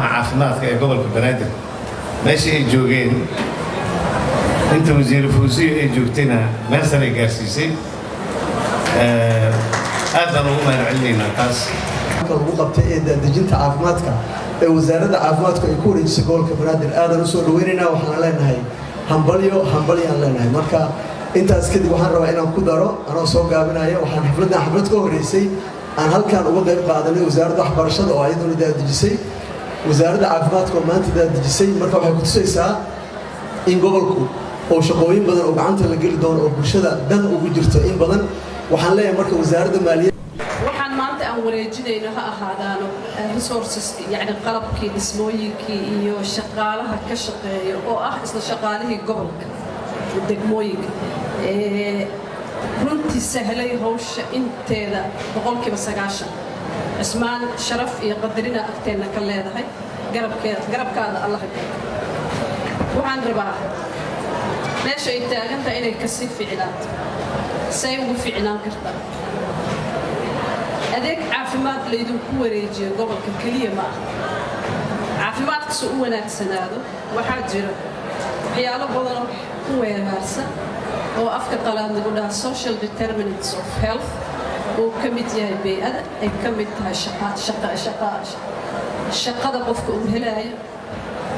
caafimaadka ee gobolka Banaadir meeshii ay joogeen inta wasiir Fawziyo ay joogtayna meel sare gaarsiisay aad baan ugu mahadcelinaynaa taas lagu qabtay ee dejinta caafimaadka ee wasaaradda caafimaadka ay ku wareejisay gobolka Banaadir aadan u soo dhaweynaynaa waxaan leenahay hambalyo leenahay marka intaas kadib waxaan rabaa inaan ku daro anoo soo gaabinayo waxaan xaflad ka horeysay aan halkaan uga qayb qaadanay wasaaradda waxbarashada oo ayaduna daadejisay wasaaradda caafimaadka oo maanta daadejisay marka waxay ku tusaysaa in gobolku oo shaqooyin badan oo gacanta la geli doono oo bulshada dan ugu jirto in badan waxaan leeyahay marka wasaaradda maaliyadda waxaan maanta aan wareejinayno ha ahaadaano resources yani qalabkii dhismooyinkii iyo shaqaalaha ka shaqeeya oo ah isla shaqaalihii gobolka degmooyinka runtii sahlay hawsha inteeda 90% cismaan sharaf iyo qadarina agteena ka leedahay garabkaada Allah waxaan rabaa meesha ay taagan tahay inay ka sii fiicnaato say ugu fiicnaan kartaa adeeg caafimaad laydinku wareejiyo gobolka kaliya ma aha caafimaadka soo u wanaagsanaado waxaa jira waxyaalo badan oo ku weeraarsan oo afka qalaad lagu dhaha social determinants of health oo ka mid yahay bay'ada ay ka mid tahay shaqada qofka uu helayo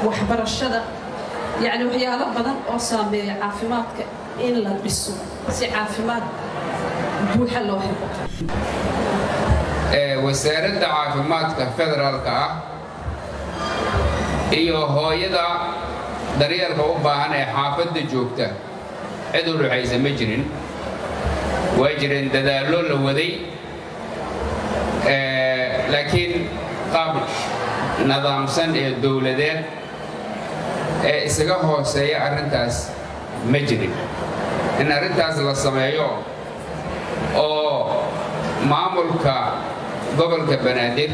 waxbarashada يعني وحياة بدن أصابع عافماتك إلا بسوا سي عافمات بوح الله وسائل عافماتك فدرالك إيوه هو يدا دريال كوبا أنا حافظ جوكته عدول عايز مجرين وجرين تدالول الوذي لكن قبل نظام سن الدولتين isaga hooseeya arintaas ma jirin in arintaas la sameeyo oo maamulka gobolka Banaadir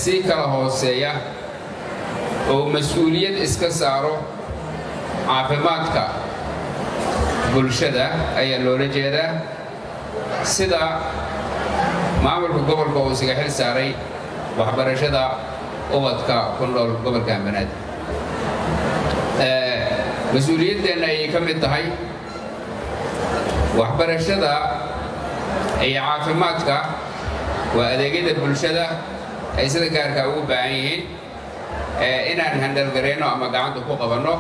si kala hooseeya oo mas'uuliyad iska saaro caafimaadka bulshada ayaa loola jeedaa sida maamulka gobolka oo isaga xil saaray waxbarashada ubadka ku nool gobolka Banaadir مسؤوليتنا أي كم التهاي وحبرشدا أي عافماتك وأدقيد البلشدا أي سيدا كاركا أو بعين إن هندل قرينو أما قاعد فوق بنو